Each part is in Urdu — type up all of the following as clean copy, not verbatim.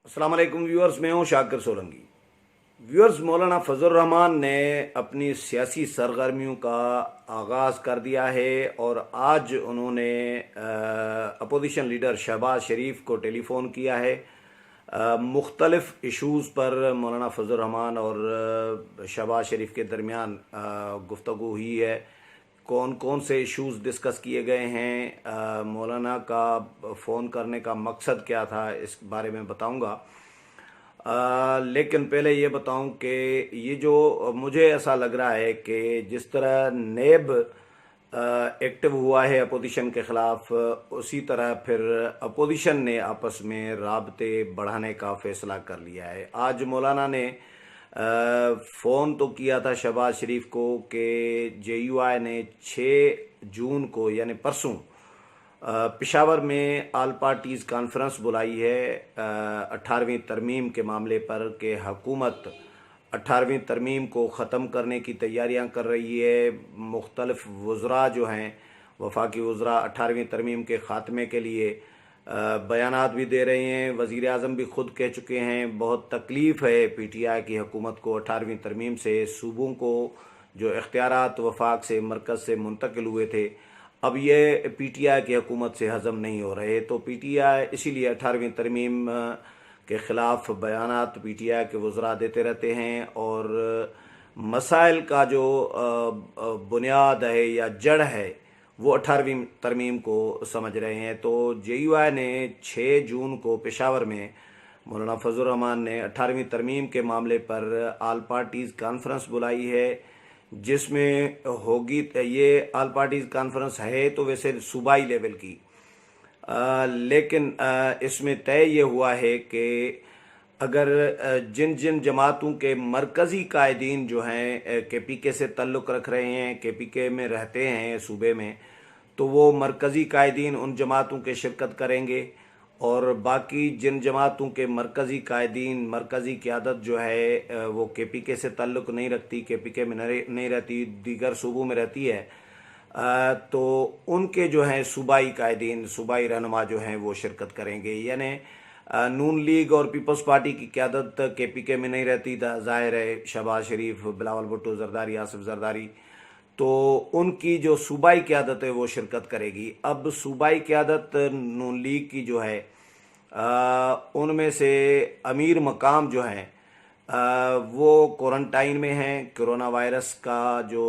السلام علیکم ویورز، میں ہوں شاکر سولنگی۔ ویورز، مولانا فضل الرحمان نے اپنی سیاسی سرگرمیوں کا آغاز کر دیا ہے اور آج انہوں نے اپوزیشن لیڈر شہباز شریف کو ٹیلی فون کیا ہے۔ مختلف ایشوز پر مولانا فضل الرحمان اور شہباز شریف کے درمیان گفتگو ہوئی ہے۔ کون کون سے ایشوز ڈسکس کیے گئے ہیں، مولانا کا فون کرنے کا مقصد کیا تھا، اس بارے میں بتاؤں گا۔ لیکن پہلے یہ بتاؤں کہ یہ جو مجھے ایسا لگ رہا ہے کہ جس طرح نیب ایکٹیو ہوا ہے اپوزیشن کے خلاف، اسی طرح پھر اپوزیشن نے آپس میں رابطے بڑھانے کا فیصلہ کر لیا ہے۔ آج مولانا نے فون تو کیا تھا شہباز شریف کو کہ جے یو آئی نے 6 جون کو یعنی پرسوں پشاور میں آل پارٹیز کانفرنس بلائی ہے 18ویں ترمیم کے معاملے پر، کہ حکومت 18ویں ترمیم کو ختم کرنے کی تیاریاں کر رہی ہے۔ مختلف وزراء جو ہیں، وفاقی وزراء 18ویں ترمیم کے خاتمے کے لیے بیانات بھی دے رہے ہیں۔ وزیر اعظم بھی خود کہہ چکے ہیں بہت تکلیف ہے پی ٹی آئی کی حکومت کو 18ویں ترمیم سے۔ صوبوں کو جو اختیارات وفاق سے مرکز سے منتقل ہوئے تھے، اب یہ پی ٹی آئی کی حکومت سے ہضم نہیں ہو رہے، تو پی ٹی آئی اسی لیے 18ویں ترمیم کے خلاف بیانات پی ٹی آئی کے وزراء دیتے رہتے ہیں، اور مسائل کا جو بنیاد ہے یا جڑ ہے وہ 18ویں ترمیم کو سمجھ رہے ہیں۔ تو جے یو آئی نے 6 جون کو پشاور میں مولانا فضل الرحمان نے 18ویں ترمیم کے معاملے پر آل پارٹیز کانفرنس بلائی ہے، جس میں ہوگی، یہ آل پارٹیز کانفرنس ہے تو ویسے صوبائی لیول کی، لیکن اس میں طے یہ ہوا ہے کہ اگر جن جن جماعتوں کے مرکزی قائدین جو ہیں کے پی کے سے تعلق رکھ رہے ہیں، کے پی کے میں رہتے ہیں صوبے میں، تو وہ مرکزی قائدین ان جماعتوں کے شرکت کریں گے، اور باقی جن جماعتوں کے مرکزی قائدین، مرکزی قیادت جو ہے وہ کے پی کے سے تعلق نہیں رکھتی، کے پی کے میں نہیں رہتی، دیگر صوبوں میں رہتی ہے، تو ان کے جو ہیں صوبائی قائدین، صوبائی رہنما جو ہیں وہ شرکت کریں گے۔ یعنی نون لیگ اور پیپلز پارٹی کی قیادت کے پی کے میں نہیں رہتی، ظاہر ہے شہباز شریف، بلاول بھٹو زرداری، آصف زرداری، تو ان کی جو صوبائی قیادت ہے وہ شرکت کرے گی۔ اب صوبائی قیادت نون لیگ کی جو ہے، ان میں سے امیر مقام جو ہیں وہ کوارنٹائن میں ہیں۔ کرونا وائرس کا جو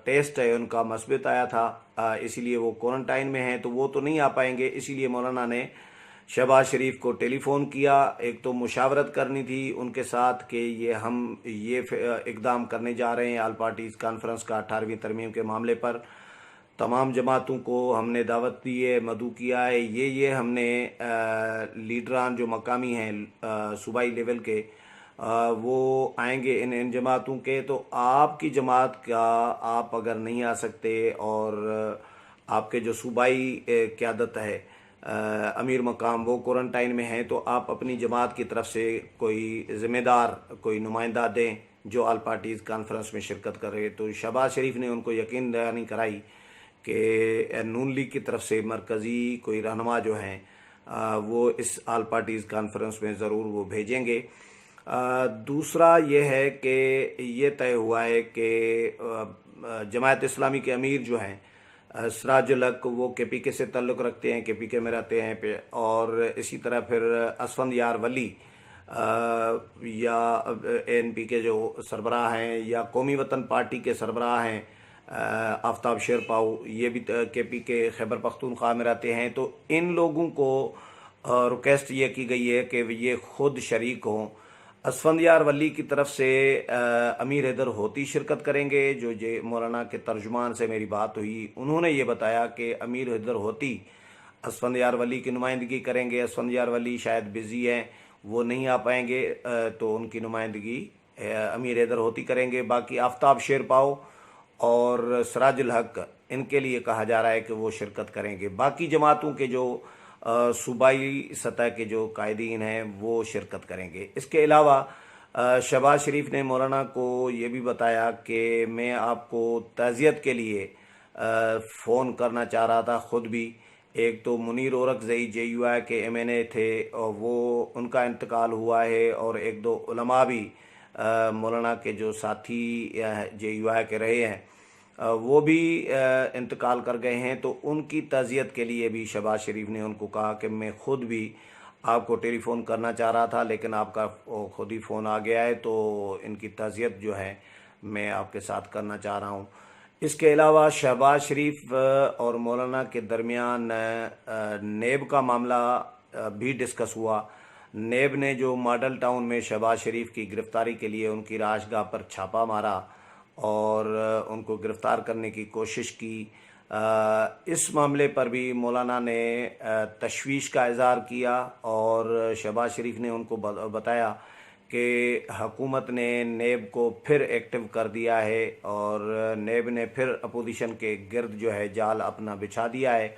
ٹیسٹ ہے ان کا مثبت آیا تھا، اسی لیے وہ کوارنٹائن میں ہیں، تو وہ تو نہیں آ پائیں گے۔ اسی لیے مولانا نے شہباز شریف کو ٹیلی فون کیا، ایک تو مشاورت کرنی تھی ان کے ساتھ کہ ہم یہ اقدام کرنے جا رہے ہیں آل پارٹیز کانفرنس کا 18ویں ترمیم کے معاملے پر، تمام جماعتوں کو ہم نے دعوت دی ہے، مدعو کیا ہے، یہ ہم نے لیڈران جو مقامی ہیں صوبائی لیول کے، وہ آئیں گے ان جماعتوں کے۔ تو آپ کی جماعت کا آپ اگر نہیں آ سکتے، اور آپ کے جو صوبائی قیادت ہے امیر مقام وہ کوارنٹائن میں ہیں، تو آپ اپنی جماعت کی طرف سے کوئی ذمہ دار، کوئی نمائندہ دیں جو آل پارٹیز کانفرنس میں شرکت کر رہے۔ تو شہباز شریف نے ان کو یقین دہانی کرائی کہ نون لیگ کی طرف سے مرکزی کوئی رہنما جو ہیں وہ اس آل پارٹیز کانفرنس میں ضرور وہ بھیجیں گے۔ دوسرا یہ ہے کہ یہ طے ہوا ہے کہ جماعت اسلامی کے امیر جو ہیں سراج الحق، وہ کے پی کے سے تعلق رکھتے ہیں، کے پی کے میں رہتے ہیں، اور اسی طرح پھر اسفند یار ولی یا این پی کے جو سربراہ ہیں، یا قومی وطن پارٹی کے سربراہ ہیں آفتاب شیرپاؤ، یہ بھی کے پی کے خیبر پختونخوا میں رہتے ہیں۔ تو ان لوگوں کو ریکویسٹ یہ کی گئی ہے کہ یہ خود شریک ہوں۔ اسفند یار ولی کی طرف سے امیر حیدر ہوتی شرکت کریں گے، جو مولانا کے ترجمان سے میری بات ہوئی، انہوں نے یہ بتایا کہ امیر حیدر ہوتی اسفند یار ولی کی نمائندگی کریں گے۔ اسفند یار ولی شاید بزی ہیں، وہ نہیں آ پائیں گے، تو ان کی نمائندگی امیر حیدر ہوتی کریں گے۔ باقی آفتاب شیرپاؤ اور سراج الحق، ان کے لیے کہا جا رہا ہے کہ وہ شرکت کریں گے۔ باقی جماعتوں کے جو صوبائی سطح کے جو قائدین ہیں وہ شرکت کریں گے۔ اس کے علاوہ شہباز شریف نے مولانا کو یہ بھی بتایا کہ میں آپ کو تعزیت کے لیے فون کرنا چاہ رہا تھا خود بھی، ایک تو منیر اورکزئی JUI کے MNA تھے اور وہ ان کا انتقال ہوا ہے، اور ایک دو علماء بھی مولانا کے جو ساتھی JUI کے رہے ہیں وہ بھی انتقال کر گئے ہیں۔ تو ان کی تعزیت کے لیے بھی شہباز شریف نے ان کو کہا کہ میں خود بھی آپ کو ٹیلی فون کرنا چاہ رہا تھا، لیکن آپ کا خود ہی فون آ گیا ہے، تو ان کی تعزیت جو ہے میں آپ کے ساتھ کرنا چاہ رہا ہوں۔ اس کے علاوہ شہباز شریف اور مولانا کے درمیان نیب کا معاملہ بھی ڈسکس ہوا۔ نیب نے جو ماڈل ٹاؤن میں شہباز شریف کی گرفتاری کے لیے ان کی رہائش گاہ پر چھاپہ مارا اور ان کو گرفتار کرنے کی کوشش کی، اس معاملے پر بھی مولانا نے تشویش کا اظہار کیا، اور شہباز شریف نے ان کو بتایا کہ حکومت نے نیب کو پھر ایکٹیو کر دیا ہے، اور نیب نے پھر اپوزیشن کے گرد جو ہے جال اپنا بچھا دیا ہے۔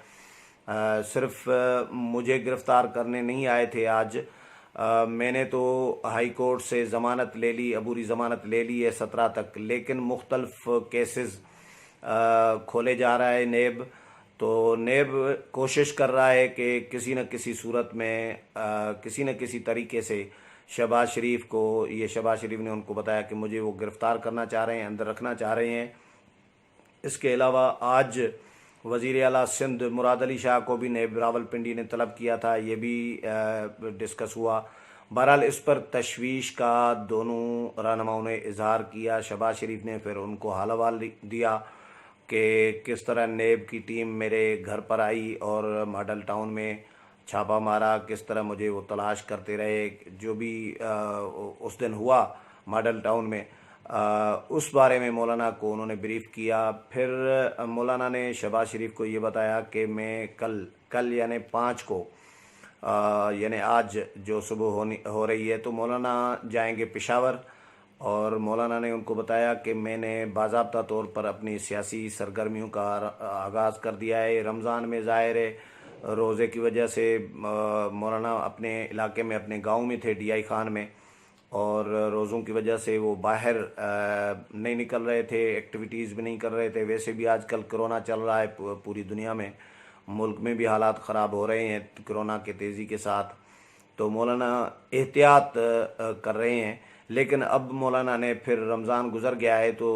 صرف مجھے گرفتار کرنے نہیں آئے تھے آج، میں نے تو ہائی کورٹ سے ضمانت لے لی، عبوری ضمانت لے لی ہے 17 تک، لیکن مختلف کیسز کھولے جا رہا ہے نیب۔ تو نیب کوشش کر رہا ہے کہ کسی نہ کسی صورت میں کسی نہ کسی طریقے سے شہباز شریف کو، یہ شہباز شریف نے ان کو بتایا کہ مجھے وہ گرفتار کرنا چاہ رہے ہیں، اندر رکھنا چاہ رہے ہیں۔ اس کے علاوہ آج وزیر اعلیٰ سندھ مراد علی شاہ کو بھی نیب راولپنڈی نے طلب کیا تھا، یہ بھی ڈسکس ہوا۔ بہرحال اس پر تشویش کا دونوں رہنماؤں نے اظہار کیا۔ شہباز شریف نے پھر ان کو حال احوال دیا کہ کس طرح نیب کی ٹیم میرے گھر پر آئی اور ماڈل ٹاؤن میں چھاپہ مارا، کس طرح مجھے وہ تلاش کرتے رہے، جو بھی اس دن ہوا ماڈل ٹاؤن میں، اس بارے میں مولانا کو انہوں نے بریف کیا۔ پھر مولانا نے شہباز شریف کو یہ بتایا کہ میں کل یعنی 5 کو یعنی آج جو صبح ہو رہی ہے، تو مولانا جائیں گے پشاور، اور مولانا نے ان کو بتایا کہ میں نے باضابطہ طور پر اپنی سیاسی سرگرمیوں کا آغاز کر دیا ہے۔ رمضان میں ظاہر ہے روزے کی وجہ سے مولانا اپنے علاقے میں، اپنے گاؤں میں تھے DI خان میں، اور روزوں کی وجہ سے وہ باہر نہیں نکل رہے تھے، ایکٹیویٹیز بھی نہیں کر رہے تھے۔ ویسے بھی آج کل کرونا چل رہا ہے پوری دنیا میں، ملک میں بھی حالات خراب ہو رہے ہیں کرونا کے تیزی کے ساتھ، تو مولانا احتیاط کر رہے ہیں۔ لیکن اب مولانا نے پھر رمضان گزر گیا ہے، تو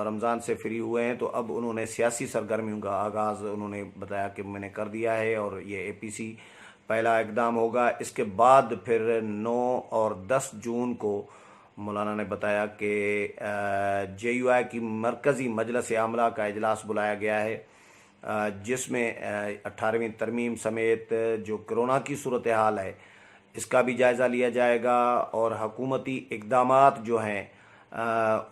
رمضان سے فری ہوئے ہیں، تو اب انہوں نے سیاسی سرگرمیوں کا آغاز انہوں نے بتایا کہ میں نے کر دیا ہے، اور یہ APC پہلا اقدام ہوگا۔ اس کے بعد پھر 9 اور 10 جون کو مولانا نے بتایا کہ JUI کی مرکزی مجلس عاملہ کا اجلاس بلایا گیا ہے، جس میں 18ویں ترمیم سمیت جو کرونا کی صورتحال ہے اس کا بھی جائزہ لیا جائے گا، اور حکومتی اقدامات جو ہیں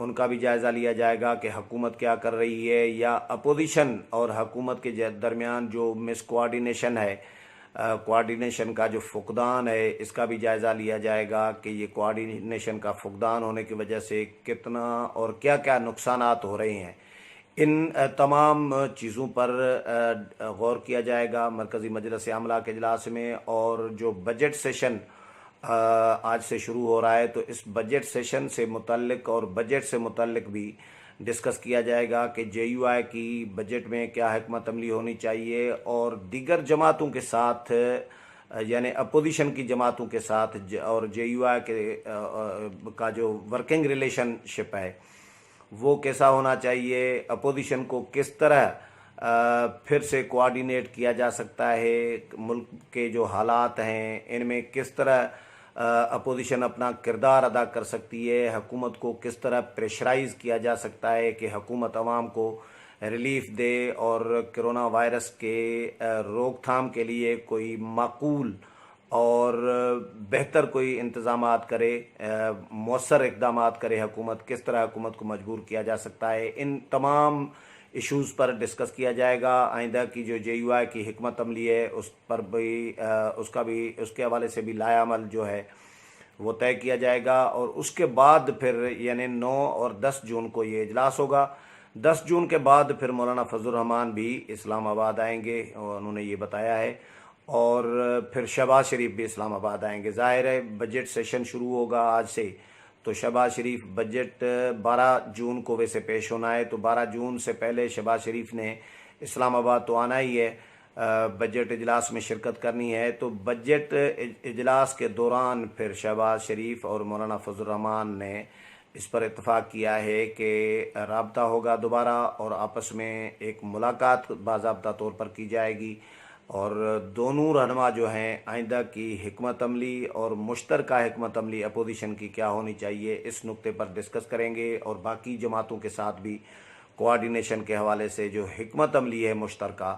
ان کا بھی جائزہ لیا جائے گا کہ حکومت کیا کر رہی ہے، یا اپوزیشن اور حکومت کے درمیان جو مس کوآرڈینیشن ہے، کوآرڈینیشن کا جو فقدان ہے، اس کا بھی جائزہ لیا جائے گا کہ یہ کوآرڈینیشن کا فقدان ہونے کی وجہ سے کتنا اور کیا کیا نقصانات ہو رہے ہیں۔ ان تمام چیزوں پر غور کیا جائے گا مرکزی مجلس عاملہ کے اجلاس میں، اور جو بجٹ سیشن آج سے شروع ہو رہا ہے، تو اس بجٹ سیشن سے متعلق اور بجٹ سے متعلق بھی ڈسکس کیا جائے گا کہ JUI کی بجٹ میں کیا حکمت عملی ہونی چاہیے، اور دیگر جماعتوں کے ساتھ یعنی اپوزیشن کی جماعتوں کے ساتھ اور JUI کا جو ورکنگ ریلیشن شپ ہے وہ کیسا ہونا چاہیے، اپوزیشن کو کس طرح پھر سے کوآرڈینیٹ کیا جا سکتا ہے، ملک کے جو حالات ہیں ان میں کس طرح اپوزیشن اپنا کردار ادا کر سکتی ہے، حکومت کو کس طرح پریشرائز کیا جا سکتا ہے کہ حکومت عوام کو ریلیف دے، اور کرونا وائرس کے روک تھام کے لیے کوئی معقول اور بہتر کوئی انتظامات کرے، مؤثر اقدامات کرے حکومت، کس طرح حکومت کو مجبور کیا جا سکتا ہے۔ ان تمام ایشوز پر ڈسکس کیا جائے گا۔ آئندہ کی جو JUI کی حکمت عملی ہے اس پر بھی اس کے حوالے سے بھی لائحہ عمل جو ہے وہ طے کیا جائے گا، اور اس کے بعد پھر یعنی 9 اور 10 جون کو یہ اجلاس ہوگا۔ 10 جون کے بعد پھر مولانا فضل الرحمان بھی اسلام آباد آئیں گے، اور انہوں نے یہ بتایا ہے، اور پھر شہباز شریف بھی اسلام آباد آئیں گے۔ ظاہر ہے بجٹ سیشن شروع ہوگا آج سے، تو شہباز شریف بجٹ 12 جون کو ویسے پیش ہونا ہے، تو 12 جون سے پہلے شہباز شریف نے اسلام آباد تو آنا ہی ہے، بجٹ اجلاس میں شرکت کرنی ہے، تو بجٹ اجلاس کے دوران پھر شہباز شریف اور مولانا فضل الرحمان نے اس پر اتفاق کیا ہے کہ رابطہ ہوگا دوبارہ اور آپس میں ایک ملاقات باضابطہ طور پر کی جائے گی، اور دونوں رہنما جو ہیں آئندہ کی حکمت عملی اور مشترکہ حکمت عملی اپوزیشن کی کیا ہونی چاہیے اس نقطے پر ڈسکس کریں گے، اور باقی جماعتوں کے ساتھ بھی کوآرڈینیشن کے حوالے سے جو حکمت عملی ہے مشترکہ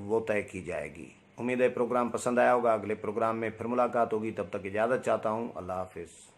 وہ طے کی جائے گی۔ امید ہے پروگرام پسند آیا ہوگا، اگلے پروگرام میں پھر ملاقات ہوگی، تب تک اجازت چاہتا ہوں، اللہ حافظ۔